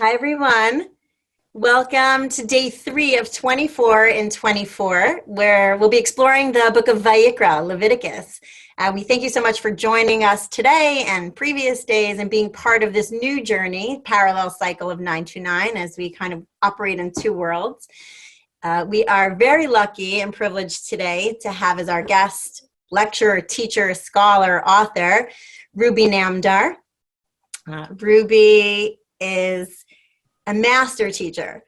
Hi, everyone. Welcome to day 3 of 24 in 24, where we'll be exploring the book of Vayiqra, Leviticus. We thank you so much for joining us today and previous days and being part of this new journey, parallel cycle of 929, as we kind of operate in two worlds. We are very lucky and privileged today to have as our guest, lecturer, teacher, scholar, author, Ruby Namdar. Ruby is a master teacher.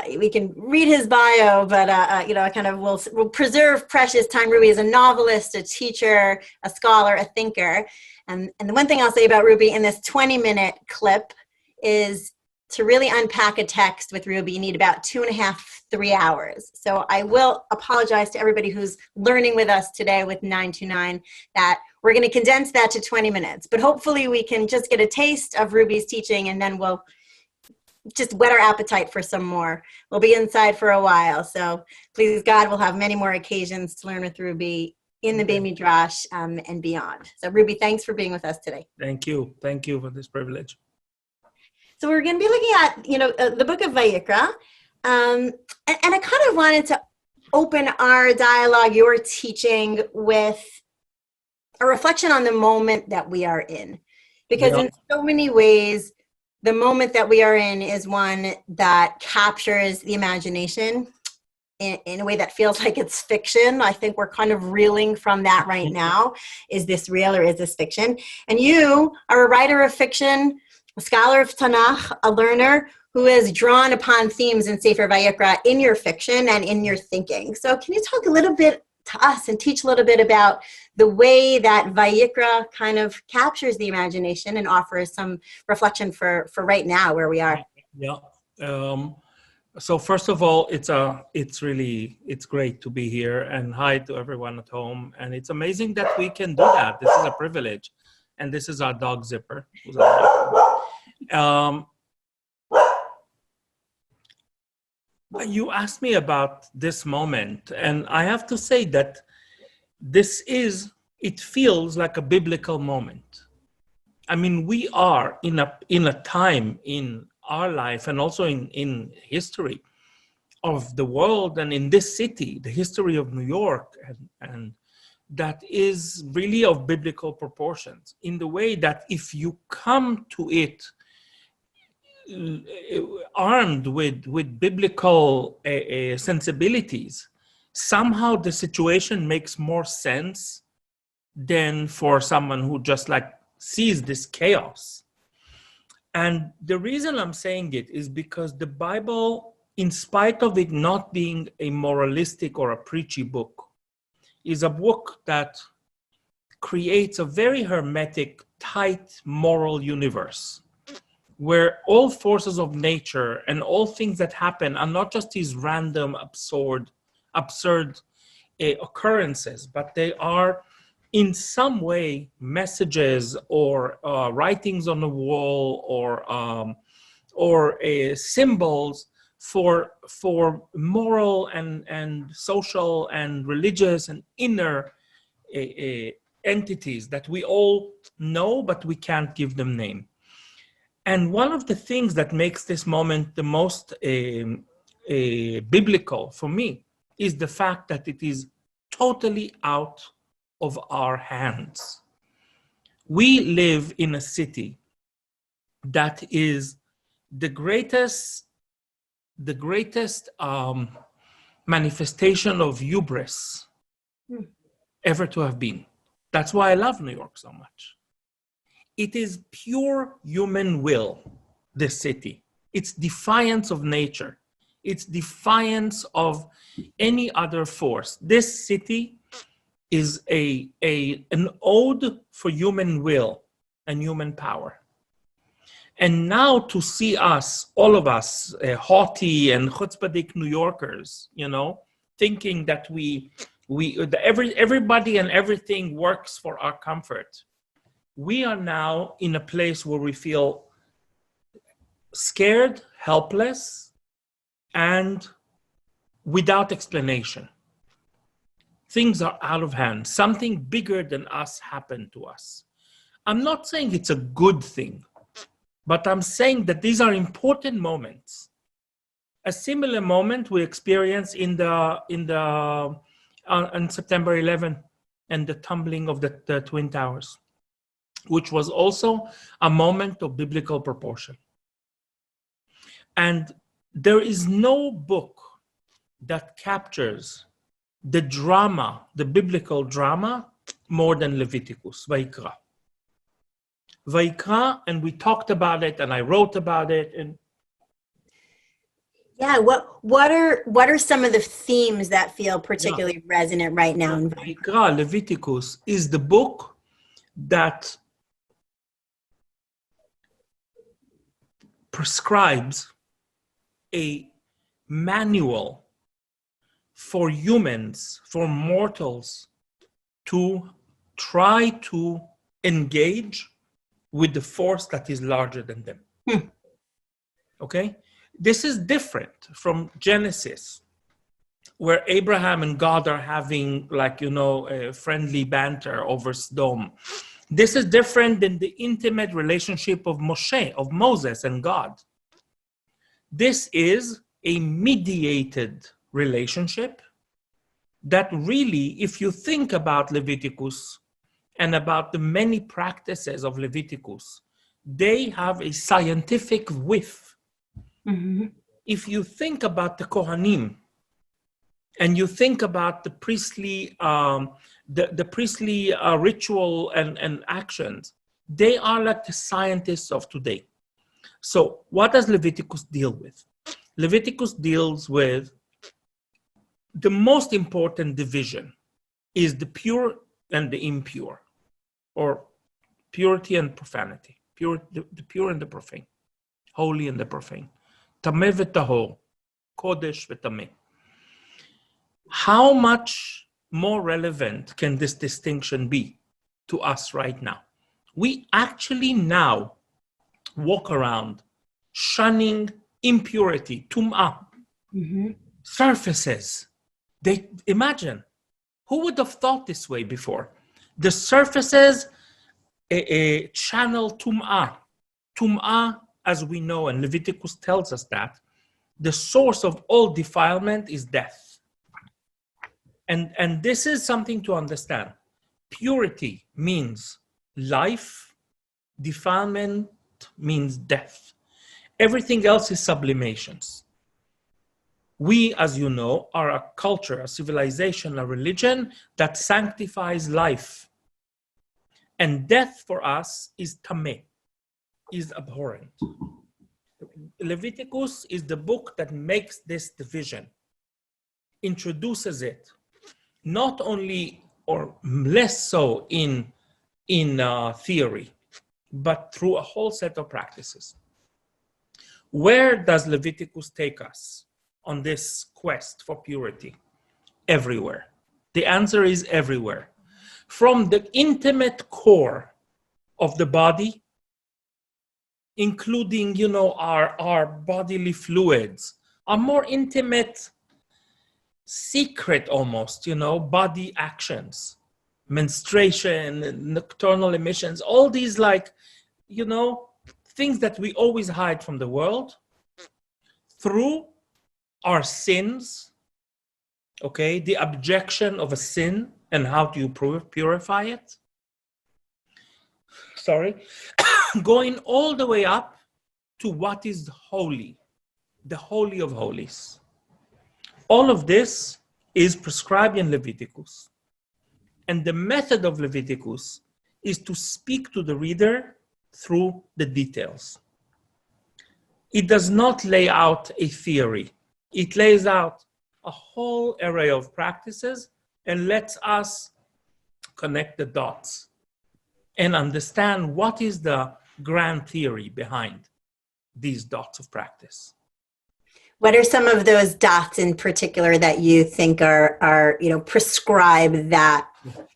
We can read his bio, but I kind of will preserve precious time. Ruby is a novelist, a teacher, a scholar, a thinker. And the one thing I'll say about Ruby in this 20-minute clip is to really unpack a text with Ruby, you need about 2.5, 3 hours. So I will apologize to everybody who's learning with us today with 929 that we're going to condense that to 20 minutes. But hopefully we can just get a taste of Ruby's teaching, and then we'll just whet our appetite for some more. We'll be inside for a while. So please God, we'll have many more occasions to learn with Ruby in the Beit Midrash and beyond. So Ruby, thanks for being with us today. Thank you. Thank you for this privilege. So we're going to be looking at, the book of Vayiqra. And I kind of wanted to open our dialogue, your teaching, with a reflection on the moment that we are in. Because in so many ways, the moment that we are in is one that captures the imagination in a way that feels like it's fiction. I think we're kind of reeling from that right now. Is this real or is this fiction? And you are a writer of fiction, a scholar of Tanakh, a learner who has drawn upon themes in Sefer Vayiqra in your fiction and in your thinking. So can you talk a little bit to us and teach a little bit about the way that Vayiqra kind of captures the imagination and offers some reflection for right now where we are? Yeah. So first of all, it's great to be here, and hi to everyone at home. And it's amazing that we can do that. This is a privilege. And this is our dog Zipper. You asked me about this moment, and I have to say that it feels like a biblical moment. I mean, we are in a time in our life and also in history of the world and in this city, the history of New York, and that is really of biblical proportions, in the way that if you come to it armed with biblical sensibilities, somehow the situation makes more sense than for someone who just like sees this chaos. And the reason I'm saying it is because the Bible, in spite of it not being a moralistic or a preachy book, is a book that creates a very hermetic, tight moral universe, where all forces of nature and all things that happen are not just these random, absurd occurrences, but they are in some way messages or writings on the wall or symbols for moral and social and religious and inner entities that we all know, but we can't give them name. And one of the things that makes this moment the most biblical for me is the fact that it is totally out of our hands. We live in a city that is the greatest manifestation of hubris ever to have been. That's why I love New York so much. It is pure human will, this city. It's defiance of nature. It's defiance of any other force. This city is an ode for human will and human power. And now to see us, all of us, haughty and chutzpahdik New Yorkers, thinking that everybody and everything works for our comfort. We are now in a place where we feel scared, helpless, and without explanation. Things are out of hand. Something bigger than us happened to us. I'm not saying it's a good thing, But I'm saying that these are important moments. A similar moment we experienced on September 11 and the tumbling of the Twin Towers, which was also a moment of biblical proportion. And there is no book that captures the drama, the biblical drama, more than Leviticus, Vayiqra. Vayiqra, and we talked about it, and I wrote about it. And yeah, what are some of the themes that feel particularly resonant right now? Vayiqra, Leviticus, is the book that prescribes a manual for humans, for mortals, to try to engage with the force that is larger than them. Okay? This is different from Genesis, where Abraham and God are having, a friendly banter over Sodom. This is different than the intimate relationship of Moses and God. This is a mediated relationship that really, if you think about Leviticus and about the many practices of Leviticus, they have a scientific width. Mm-hmm. If you think about the Kohanim and you think about the priestly, ritual and actions, they are like the scientists of today. So what does Leviticus deal with? Leviticus deals with the most important division is the pure and the impure, or purity and profanity, the pure and the profane, holy and the profane, tameh v'tahor, kodesh v'tameh. How much more relevant can this distinction be to us right now? We actually now walk around shunning impurity, tum'ah, surfaces. They imagine, who would have thought this way before? The surfaces channel tum'ah. Tum'ah, as we know, and Leviticus tells us that, the source of all defilement is death. And this is something to understand. Purity means life, defilement means death. Everything else is sublimations. We, as you know, are a culture, a civilization, a religion that sanctifies life. And death for us is tameh, is abhorrent. Leviticus is the book that makes this division, introduces it, not only or less so in theory, but through a whole set of practices. Where does Leviticus take us on this quest for purity? Everywhere. The answer is everywhere. From the intimate core of the body, including, our bodily fluids, our more intimate, secret almost, body actions, menstruation, nocturnal emissions, all these things that we always hide from the world, through our sins, okay, the objection of a sin and how do you purify it. Going all the way up to what is holy, the Holy of Holies. All of this is prescribed in Leviticus. And the method of Leviticus is to speak to the reader through the details. It does not lay out a theory. It lays out a whole array of practices and lets us connect the dots and understand what is the grand theory behind these dots of practice. What are some of those dots in particular that you think are prescribe that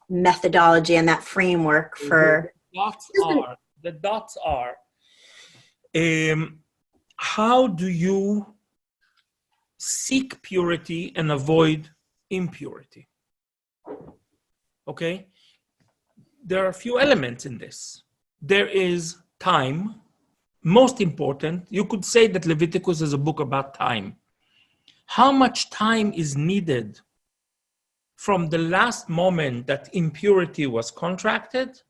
methodology and that framework for? The dots are how do you seek purity and avoid impurity? Okay? There are a few elements in this. There is time, most important, you could say that Leviticus is a book about time. How much time is needed from the last moment that impurity was contracted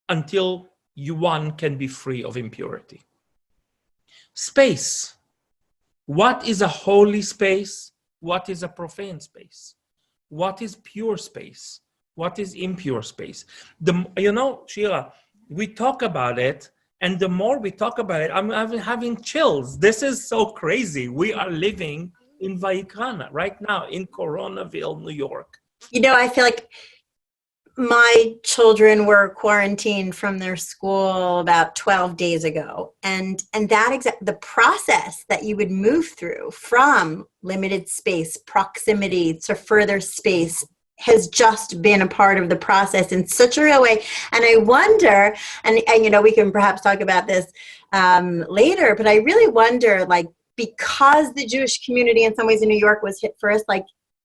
until one can be free of impurity? Space. What is a holy space? What is a profane space? What is pure space? What is impure space? Shira, we talk about it, and the more we talk about it, I'm having chills. This is so crazy. We are living in Vayiqra right now in Coronaville, New York. I feel like my children were quarantined from their school about 12 days ago. And the process that you would move through from limited space, proximity to further space has just been a part of the process in such a real way. And I wonder, and we can perhaps talk about this later, but I really wonder, because the Jewish community in some ways in New York was hit first,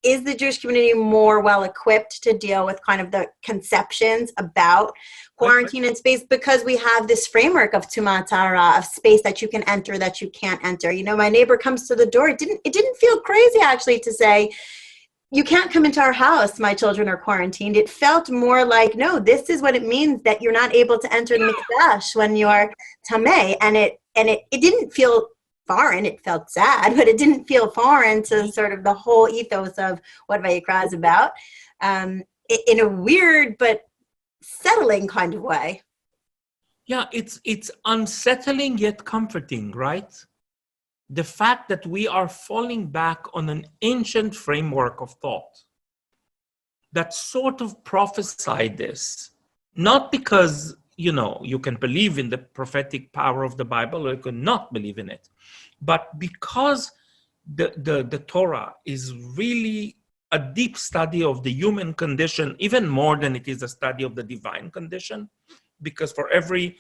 is the Jewish community more well equipped to deal with kind of the conceptions about quarantine and space, because we have this framework of tumat hara, of space that you can enter, that you can't enter? My neighbor comes to the door. It didn't feel crazy actually to say, you can't come into our house, my children are quarantined. It felt more like, no, this is what it means that you're not able to enter the mikdash when you're tameh. And it didn't feel foreign. It felt sad, but it didn't feel foreign to sort of the whole ethos of what Vayiqra is about, in a weird but settling kind of way. Yeah, it's unsettling yet comforting, right? The fact that we are falling back on an ancient framework of thought that sort of prophesied this, not because, you can believe in the prophetic power of the Bible or you can not believe in it, but because the Torah is really a deep study of the human condition, even more than it is a study of the divine condition, because for every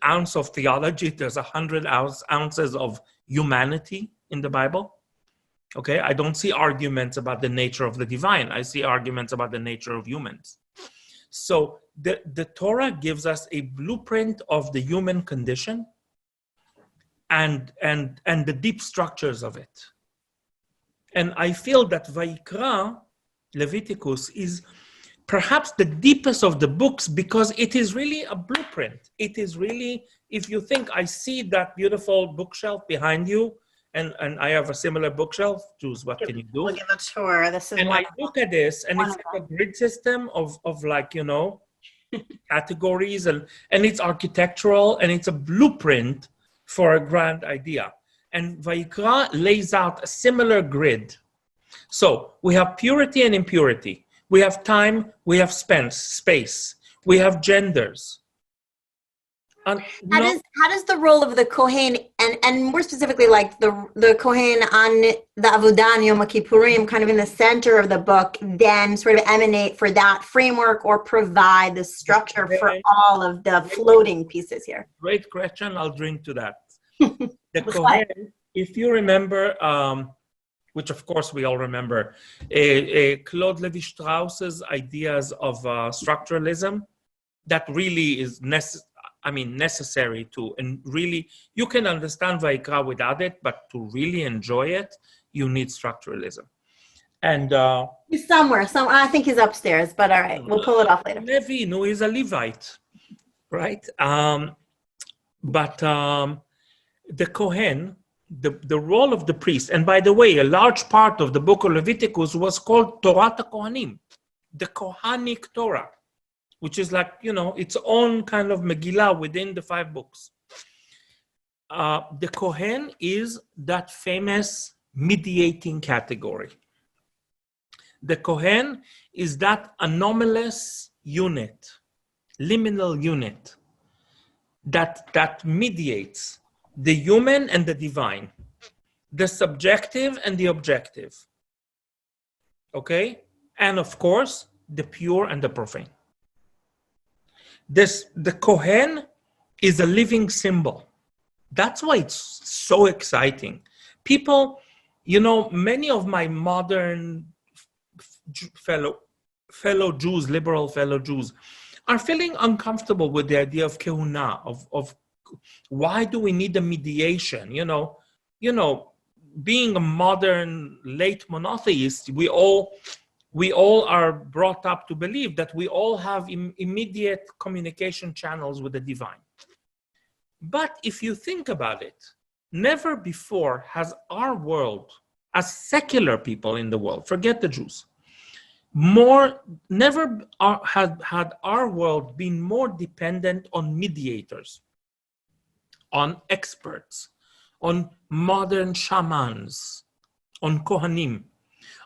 ounce of theology, there's 100 ounces of humanity in the Bible. Okay, I don't see arguments about the nature of the divine. I see arguments about the nature of humans. So the Torah gives us a blueprint of the human condition and the deep structures of it. And I feel that Vayiqra, Leviticus, is perhaps the deepest of the books because it is really a blueprint. It is really, if you think, I see that beautiful bookshelf behind you, and I have a similar bookshelf. Jews, what can you do? We'll give a tour. This is and I look at this, and it's like a grid system of categories, and it's architectural, and it's a blueprint for a grand idea. And Vayiqra lays out a similar grid. So we have purity and impurity. We have time, we have space, we have genders. How does the role of the Kohen, and more specifically like the Kohen on the Avodah and Yom Kippurim, kind of in the center of the book, then sort of emanate for that framework or provide the structure for all of the floating pieces here? Great question, I'll drink to that. The Kohen, if you remember, which of course we all remember, Claude Lévi-Strauss's ideas of structuralism, that really is necessary to, and really, you can understand Vayiqra without it, but to really enjoy it, you need structuralism. And he's somewhere. I think he's upstairs, but all right, we'll pull it off later. Levi, no, he's a Levite, right? But the Kohen, the role of the priest, and by the way, a large part of the book of Leviticus was called Torah Kohanim, the Kohanic Torah, which is like, its own kind of Megillah within the 5 books. The Kohen is that famous mediating category. The Kohen is that anomalous unit, liminal unit, that mediates the human and the divine, the subjective and the objective. Okay? And of course, the pure and the profane. The Kohen is a living symbol. That's why it's so exciting. People, many of my modern fellow Jews, liberal fellow Jews, are feeling uncomfortable with the idea of kehuna, of why do we need a mediation? Being a modern late monotheist, we all are brought up to believe that we all have immediate communication channels with the divine. But if you think about it, never before has our world, as secular people in the world, forget the Jews, never had our world been more dependent on mediators, on experts, on modern shamans, on kohanim,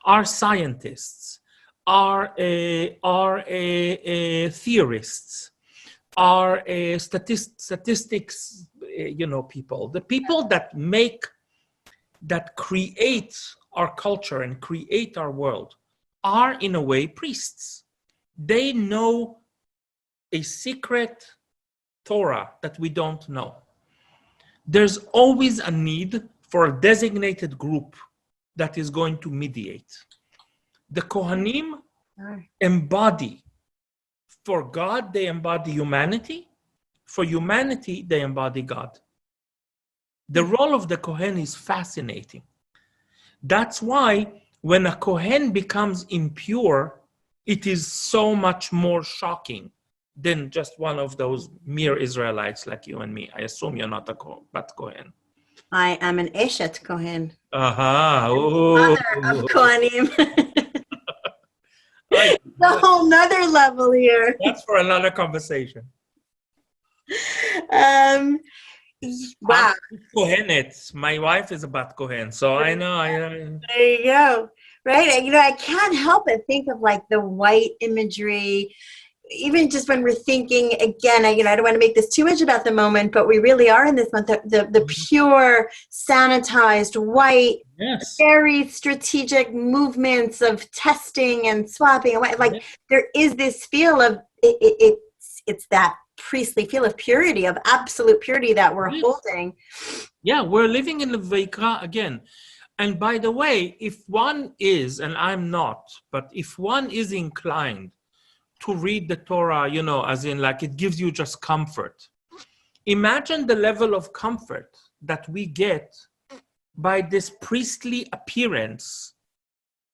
our scientists, our theorists, our statistics, people, the people that create our culture and create our world are in a way priests. They know a secret Torah that we don't know. There's always a need for a designated group that is going to mediate. The Kohanim embody, for God, they embody humanity. For humanity, they embody God. The role of the Kohen is fascinating. That's why when a Kohen becomes impure, it is so much more shocking than just one of those mere Israelites like you and me. I assume you're not a Kohen. I am an Eshet Kohen. Aha. Mother of Kohanim. It's a whole nother level here. That's for another conversation. Wow. Kohenet. My wife is a Bat Kohen, so I know. There you go. Right. I can't help but think of like the white imagery, even just when we're thinking again, I don't want to make this too much about the moment, but we really are in this month, the pure, sanitized, white, yes, very strategic movements of testing and swapping. Like there is this feel of it's that priestly feel of purity, of absolute purity that we're holding. Yeah, we're living in the Vayiqra again. And by the way, if one is, and I'm not, but if one is inclined to read the Torah, as in like it gives you just comfort. Imagine the level of comfort that we get by this priestly appearance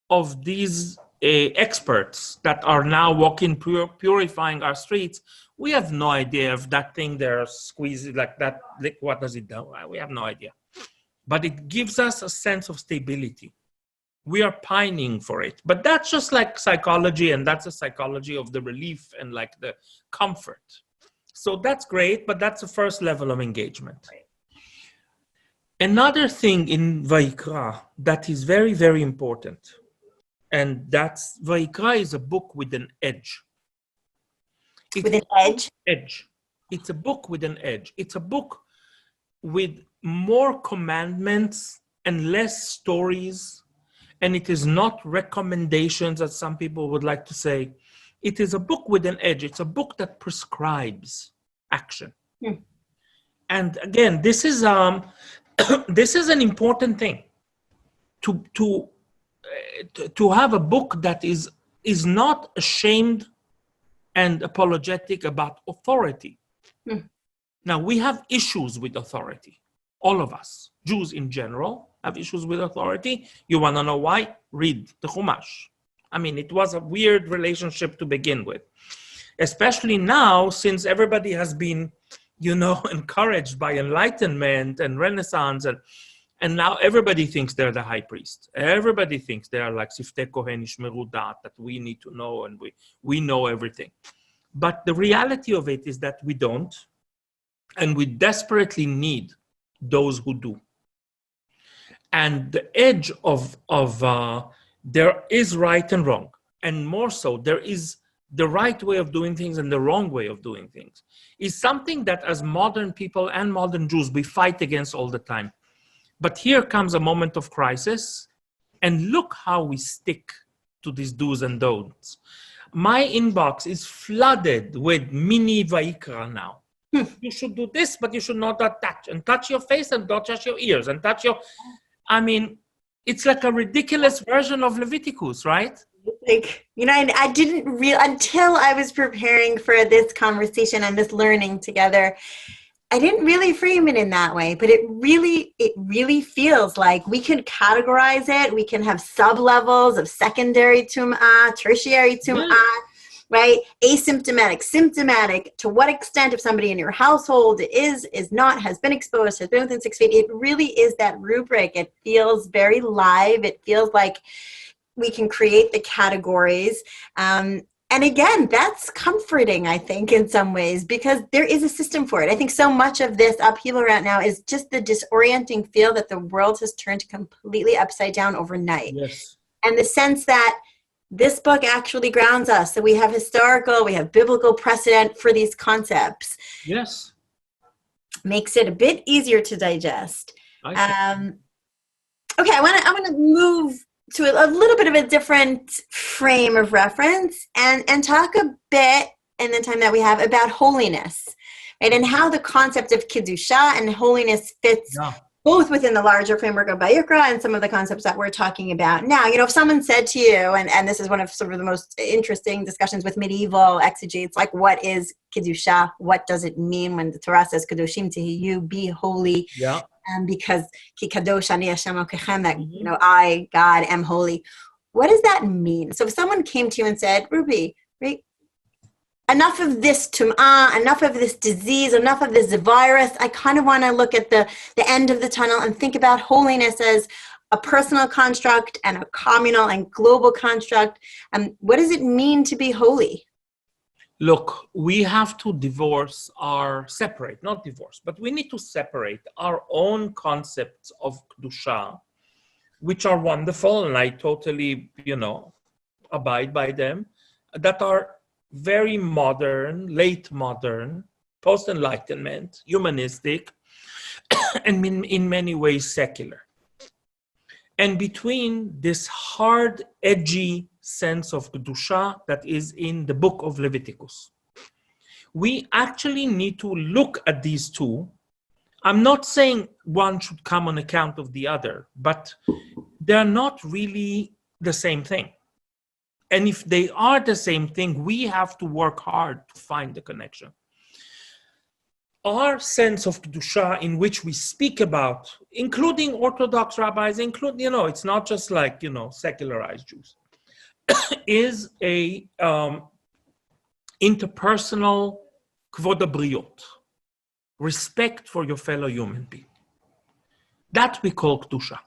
of these experts that are now walking, purifying our streets. We have no idea if that thing they're squeezing like that, what does it do? We have no idea. But it gives us a sense of stability. We are pining for it. But that's just like psychology, and that's a psychology of the relief and like the comfort. So that's great, but that's the first level of engagement. Right. Another thing in Vayiqra that is very, very important, and that's Vayiqra is a book with an edge. With an edge? Edge. It's a book with an edge. It's a book with more commandments and less stories. And it is not recommendations, as some people would like to say. It is a book with an edge. It's a book that prescribes action. And again, this is this is an important thing. To have a book that is not ashamed and apologetic about authority. Now, we have issues with authority. All of us, Jews in general, have issues with authority. You want to know why? Read the Chumash. I mean, it was a weird relationship to begin with. Especially now, since everybody has been, encouraged by enlightenment and Renaissance, and now everybody thinks they're the high priest. Everybody thinks they are like Siftei Kohen Yishmeru Dat, that we need to know and we know everything. But the reality of it is that we don't, and we desperately need those who do. And the edge of there is right and wrong, and more so, there is the right way of doing things and the wrong way of doing things, is something that as modern people and modern Jews, we fight against all the time. But here comes a moment of crisis, and look how we stick to these do's and don'ts. My inbox is flooded with mini Vayiqra now. You should do this, but you should not touch. And touch your face and don't touch your ears. And touch your... I mean, it's like a ridiculous version of Leviticus, right? Like, I didn't until I was preparing for this conversation and this learning together, I didn't really frame it in that way, but it really feels like we can categorize it. We can have sub-levels of secondary tum'ah, tertiary tum'ah, right? Asymptomatic, symptomatic. To what extent, if somebody in your household is not, has been exposed, has been within 6 feet, it really is that rubric. It feels very live. It feels like we can create the categories. And again, that's comforting, I think, in some ways, because there is a system for it. I think so much of this upheaval right now is just the disorienting feel that the world has turned completely upside down overnight. Yes. And the sense that this book actually grounds us. So we have we have biblical precedent for these concepts. Yes. Makes it a bit easier to digest. Okay, I want to move to a little bit of a different frame of reference and talk a bit in the time that we have about holiness, right? And how the concept of Kedusha and holiness fits both within the larger framework of Vayiqra and some of the concepts that we're talking about now. You know, if someone said to you, and this is one of sort of the most interesting discussions with medieval exegetes, like what is Kedusha? What does it mean when the Torah says Kedoshim Tihiyu, be holy? Yeah. Because Ki Kadosh Ani Hashem Elokechem, that, you know, I, God, am holy. What does that mean? So if someone came to you and said, Ruby, right, enough of this tum'ah, enough of this disease, enough of this virus, I kind of want to look at the end of the tunnel and think about holiness as a personal construct and a communal and global construct. What does it mean to be holy? Look, we have to separate, not divorce, but we need to separate our own concepts of Kedusha, which are wonderful, and I totally, abide by them, that are very modern, late modern, post-enlightenment, humanistic, and in many ways secular. And between this hard, edgy sense of Kedusha that is in the book of Leviticus, we actually need to look at these two. I'm not saying one should come on account of the other, but they're not really the same thing. And if they are the same thing, we have to work hard to find the connection. Our sense of Kedusha, in which we speak about, including Orthodox rabbis, it's not just like, secularized Jews, is a interpersonal kvod habriot, respect for your fellow human being. That we call Kedusha.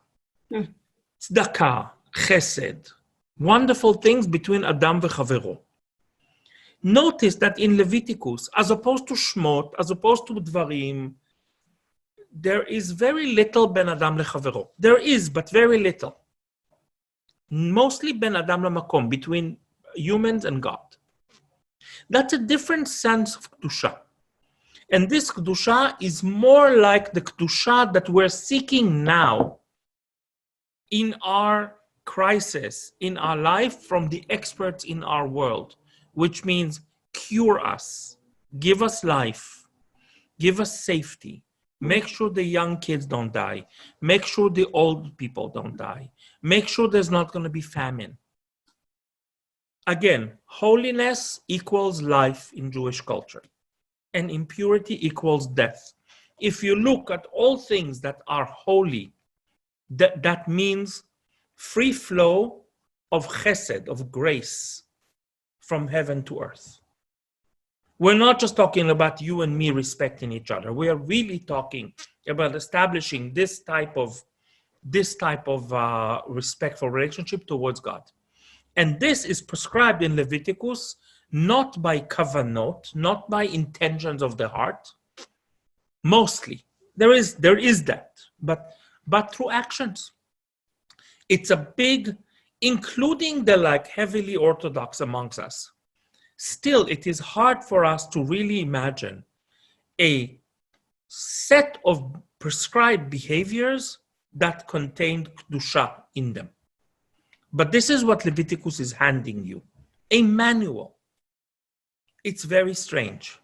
Tzedakah, chesed, wonderful things between Adam v'chavero. Notice that in Leviticus, as opposed to Shmot, as opposed to Dvarim, there is very little ben Adam lechavero. There is, but very little. Mostly ben Adam lemakom, between humans and God. That's a different sense of Kedusha. And this Kedusha is more like the Kedusha that we're seeking now in our crisis, in our life, from the experts in our world, which means cure us, give us life, give us safety, make sure the young kids don't die, make sure the old people don't die, make sure there's not going to be famine. Again, holiness equals life in Jewish culture, and impurity equals death. If you look at all things that are holy, that means free flow of chesed, of grace, from heaven to earth. We're not just talking about you and me respecting each other. We are really talking about establishing this type of respectful relationship towards God. And this is prescribed in Leviticus not by kavanot, not by intentions of the heart. Mostly, there is that, but through actions. It's a big, including the heavily Orthodox amongst us. Still, it is hard for us to really imagine a set of prescribed behaviors that contained Kedusha in them. But this is what Leviticus is handing you, a manual. It's very strange.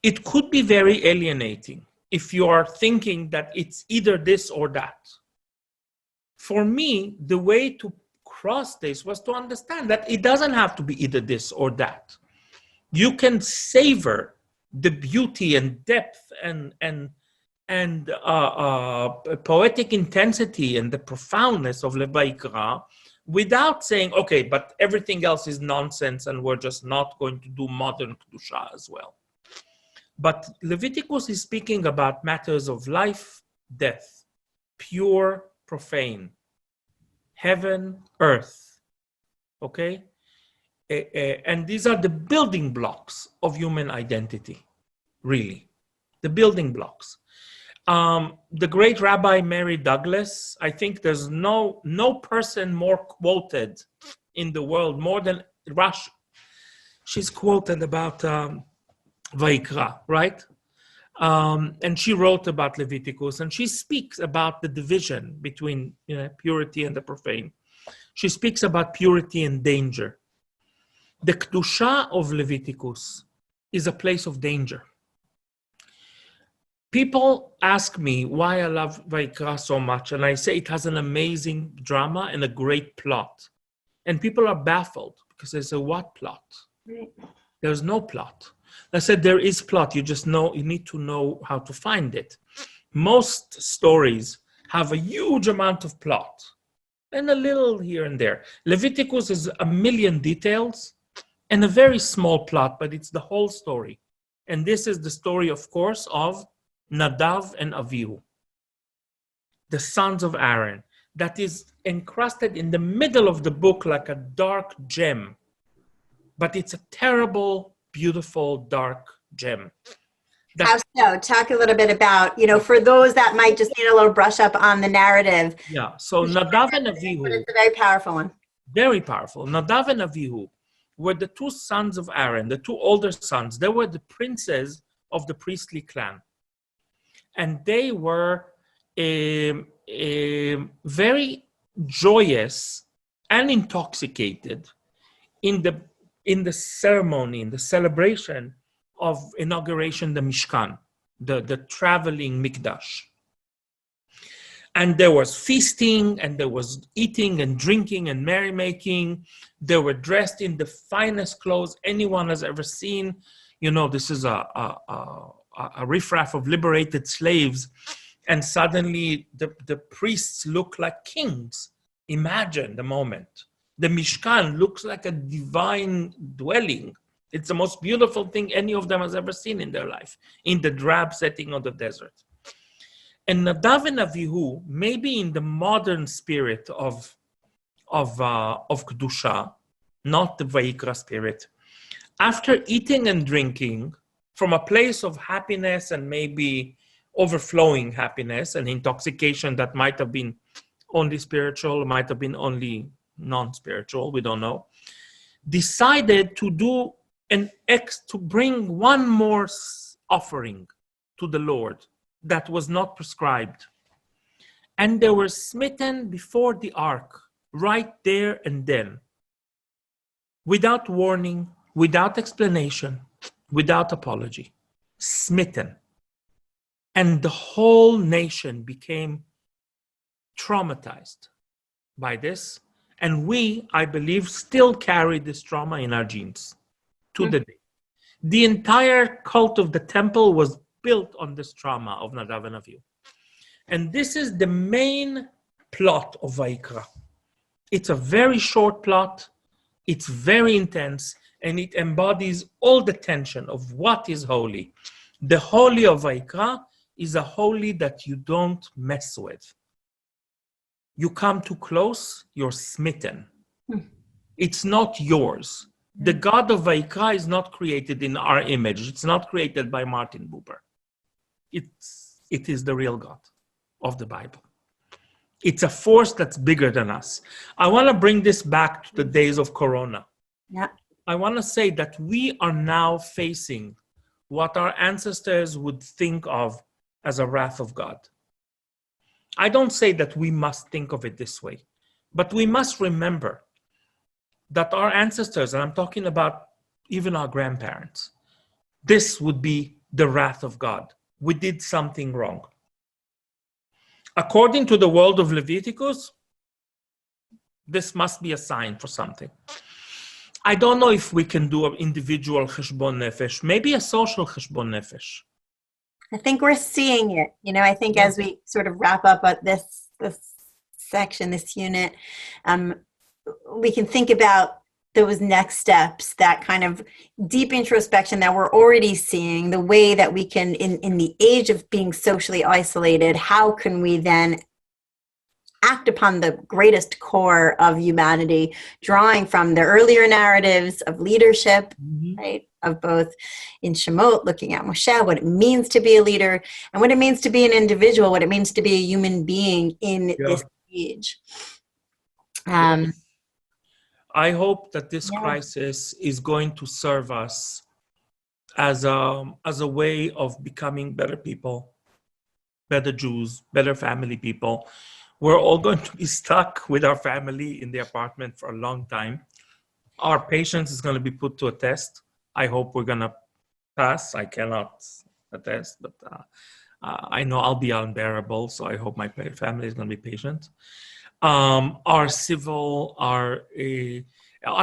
It could be very alienating if you are thinking that it's either this or that. For me, the way to cross this was to understand that it doesn't have to be either this or that. You can savor the beauty and depth and poetic intensity and the profoundness of Vayiqra, without saying, okay, but everything else is nonsense and we're just not going to do modern Kedusha as well. But Leviticus is speaking about matters of life, death, pure, profane, heaven, earth, okay? And these are the building blocks of human identity, really, the building blocks. The great Rabbi Mary Douglas, I think there's no person more quoted in the world, more than Rashi. She's quoted about Vayiqra, right? And she wrote about Leviticus, and she speaks about the division between purity and the profane. She speaks about purity and danger. The Kedusha of Leviticus is a place of danger. People ask me why I love Vayiqra so much, and I say it has an amazing drama and a great plot. And people are baffled because they say, what plot? Right. There's no plot. I said, there is plot. You need to know how to find it. Most stories have a huge amount of plot and a little here and there. Leviticus is a million details and a very small plot, but it's the whole story. And this is the story, of course, of Nadav and Avihu, the sons of Aaron, that is encrusted in the middle of the book like a dark gem. But it's a terrible, beautiful, dark gem. How so? Talk a little bit about, for those that might just need a little brush up on the narrative. Yeah, so Nadav and Avihu. But it's a very powerful one. Very powerful. Nadav and Avihu were the two sons of Aaron, the two older sons. They were the princes of the priestly clan. And they were very joyous and intoxicated in the ceremony, in the celebration of inauguration, the Mishkan, the traveling Mikdash. And there was feasting, and there was eating and drinking and merrymaking. They were dressed in the finest clothes anyone has ever seen. This is a riffraff of liberated slaves. And suddenly the priests look like kings. Imagine the moment. The Mishkan looks like a divine dwelling. It's the most beautiful thing any of them has ever seen in their life, in the drab setting of the desert. And Nadav and Avihu, maybe in the modern spirit of Kedusha, not the Vayiqra spirit, after eating and drinking from a place of happiness and maybe overflowing happiness and intoxication that might have been only spiritual, might have been only non-spiritual, we don't know, decided to do to bring one more offering to the Lord that was not prescribed. And they were smitten before the ark, right there and then, without warning, without explanation, without apology, smitten. And the whole nation became traumatized by this. And we, I believe, still carry this trauma in our genes to the day. The entire cult of the temple was built on this trauma of Nadav and Avihu. And this is the main plot of Vayiqra. It's a very short plot. It's very intense. And it embodies all the tension of what is holy. The holy of Vayiqra is a holy that you don't mess with. You come too close, you're smitten. It's not yours. The God of Vayiqra is not created in our image. It's not created by Martin Buber. It is the real God of the Bible. It's a force that's bigger than us. I want to bring this back to the days of Corona. Yeah. I want to say that we are now facing what our ancestors would think of as a wrath of God. I don't say that we must think of it this way, but we must remember that our ancestors, and I'm talking about even our grandparents, this would be the wrath of God. We did something wrong. According to the world of Leviticus, this must be a sign for something. I don't know if we can do an individual cheshbon nefesh, maybe a social cheshbon nefesh. I think we're seeing it. I think Yeah. as we sort of wrap up this section, this unit, we can think about those next steps, that kind of deep introspection that we're already seeing, the way that we can, in the age of being socially isolated, how can we then act upon the greatest core of humanity, drawing from the earlier narratives of leadership, right? Of both in Shemot, looking at Moshe, what it means to be a leader, and what it means to be an individual, what it means to be a human being in this age. I hope that this Yeah. crisis is going to serve us as a way of becoming better people, better Jews, better family people. We're all going to be stuck with our family in the apartment for a long time. Our patience is going to be put to a test. I hope we're going to pass. I cannot attest, but I know I'll be unbearable, so I hope my family is going to be patient. Our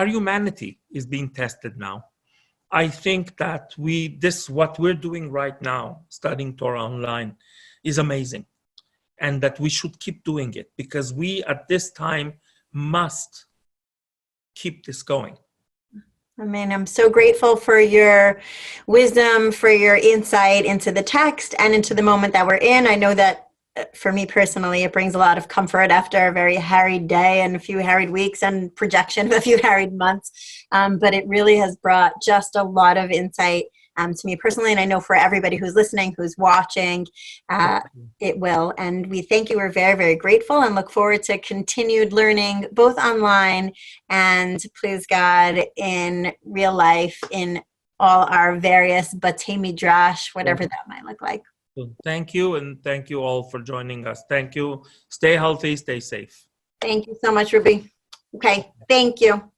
humanity is being tested now. I think that what we're doing right now, studying Torah online, is amazing. And that we should keep doing it because we at this time must keep this going. I mean, I'm so grateful for your wisdom, for your insight into the text and into the moment that we're in. I know that for me personally, it brings a lot of comfort after a very harried day and a few harried weeks and projection of a few harried months. But it really has brought just a lot of insight to me personally. And I know for everybody who's listening, who's watching, it will. And we thank you. We're very, very grateful and look forward to continued learning both online and, please God, in real life, in all our various Batei Midrash, whatever that might look like. So thank you, and thank you all for joining us. Thank you. Stay healthy, stay safe. Thank you so much, Ruby. Okay, thank you.